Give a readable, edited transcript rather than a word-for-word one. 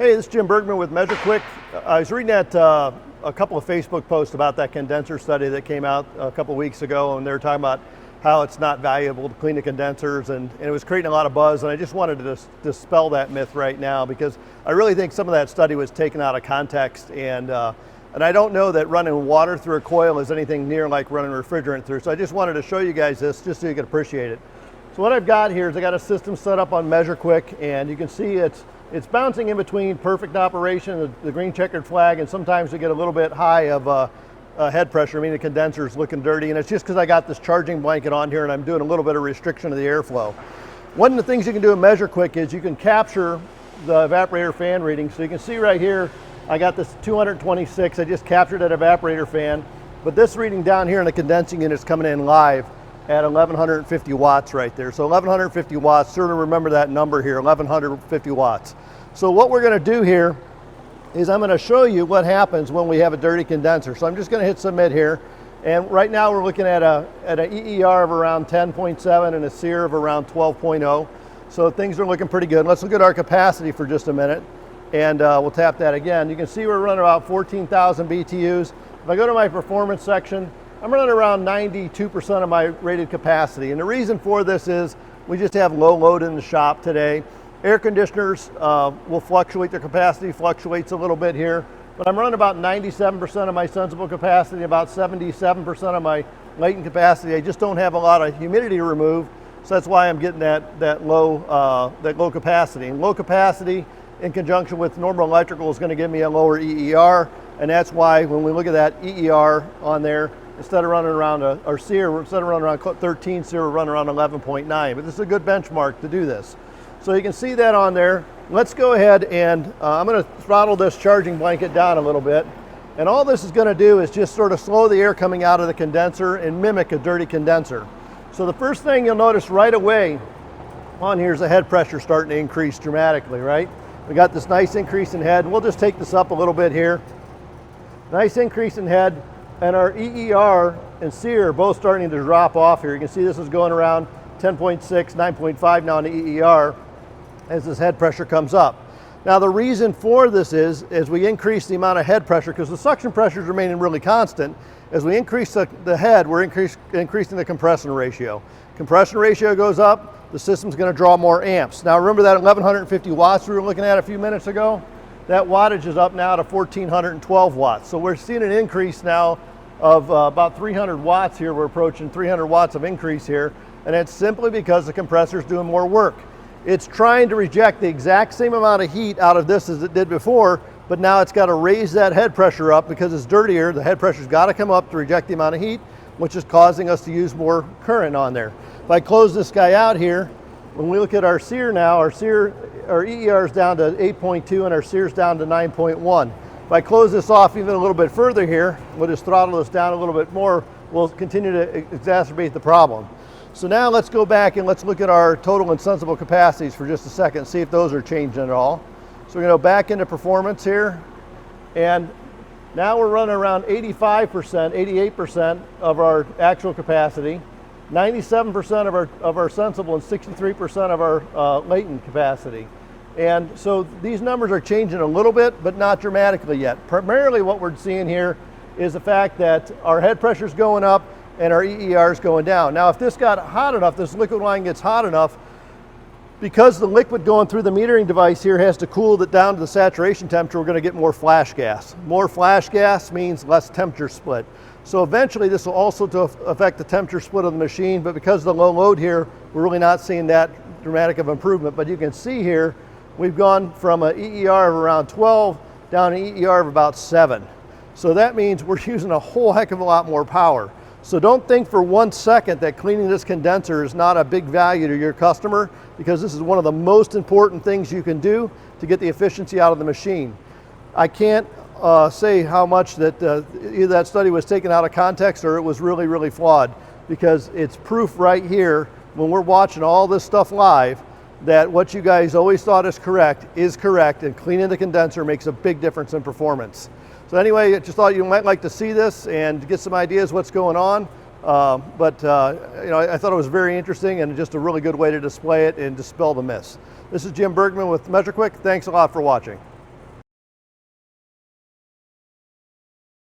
Hey, this is Jim Bergman with measureQuick. I was reading a couple of Facebook posts about that condenser study that came out a couple of weeks ago, and they were talking about how it's not valuable to clean the condensers, and it was creating a lot of buzz, and I just wanted to dispel that myth right now, because I really think some of that study was taken out of context, and I don't know that running water through a coil is anything near like running refrigerant through, so I just wanted to show you guys this just so you can appreciate it. So what I've got here is I got a system set up on measureQuick, and you can see it's bouncing in between perfect operation, the green checkered flag, and sometimes we get a little bit high of head pressure, meaning the condenser is looking dirty, and it's just because I got this charging blanket on here and I'm doing a little bit of restriction of the airflow. One of the things you can do in measureQuick is you can capture the evaporator fan reading. So you can see right here, I got this 226, I just captured that evaporator fan, but this reading down here in the condensing unit is coming in live at 1150 watts right there. So 1150 watts, certainly remember that number here, 1150 watts. So what we're gonna do here is I'm gonna show you what happens when we have a dirty condenser. So I'm just gonna hit submit here. And right now we're looking at an EER of around 10.7 and a SEER of around 12.0. So things are looking pretty good. Let's look at our capacity for just a minute, and we'll tap that again. You can see we're running about 14,000 BTUs. If I go to my performance section, I'm running around 92% of my rated capacity. And the reason for this is we just have low load in the shop today. Air conditioners will fluctuate, their capacity fluctuates a little bit here, but I'm running about 97% of my sensible capacity, about 77% of my latent capacity. I just don't have a lot of humidity to remove, so that's why I'm getting that low capacity. And low capacity in conjunction with normal electrical is going to give me a lower EER, and that's why when we look at that EER on there, instead of running around our SEER, instead of running around 13 SEER, we're running around 11.9. But this is a good benchmark to do this. So you can see that on there. Let's go ahead and I'm going to throttle this charging blanket down a little bit. And all this is going to do is just sort of slow the air coming out of the condenser and mimic a dirty condenser. So the first thing you'll notice right away on here is the head pressure starting to increase dramatically, right? We got this nice increase in head. We'll just take this up a little bit here. Nice increase in head. And our EER and SEER are both starting to drop off here. You can see this is going around 10.6, 9.5 now in the EER as this head pressure comes up. Now the reason for this is, as we increase the amount of head pressure, because the suction pressure is remaining really constant, as we increase the head, we're increasing the compression ratio. Compression ratio goes up, the system's going to draw more amps. Now remember that 1150 watts we were looking at a few minutes ago? That wattage is up now to 1412 watts. So we're seeing an increase now of about 300 watts here. We're approaching 300 watts of increase here, and it's simply because the compressor's doing more work. It's trying to reject the exact same amount of heat out of this as it did before, but now it's got to raise that head pressure up because it's dirtier. The head pressure's got to come up to reject the amount of heat, which is causing us to use more current on there. If I close this guy out here, when we look at our SEER now, our EER is down to 8.2 and our SEER is down to 9.1. If I close this off even a little bit further here, we'll just throttle this down a little bit more, we'll continue to exacerbate the problem. So now let's go back and let's look at our total and sensible capacities for just a second, see if those are changing at all. So we're going to go back into performance here, and now we're running around 85%, 88% of our actual capacity, 97% of our sensible, and 63% of our latent capacity. And so these numbers are changing a little bit, but not dramatically yet. Primarily what we're seeing here is the fact that our head pressure is going up and our EER is going down. Now if this got hot enough, this liquid line gets hot enough, because the liquid going through the metering device here has to cool it down to the saturation temperature, we're going to get more flash gas. More flash gas means less temperature split. So eventually this will also affect the temperature split of the machine, but because of the low load here, we're really not seeing that dramatic of improvement. But you can see here, we've gone from an EER of around 12 down to an EER of about 7. So that means we're using a whole heck of a lot more power. So don't think for 1 second that cleaning this condenser is not a big value to your customer, because this is one of the most important things you can do to get the efficiency out of the machine. I can't say how much that either that study was taken out of context or it was really, really flawed, because it's proof right here when we're watching all this stuff live that what you guys always thought is correct, and cleaning the condenser makes a big difference in performance. So anyway, I just thought you might like to see this and get some ideas what's going on. I thought it was very interesting and just a really good way to display it and dispel the myths. This is Jim Bergman with measureQuick. Thanks a lot for watching.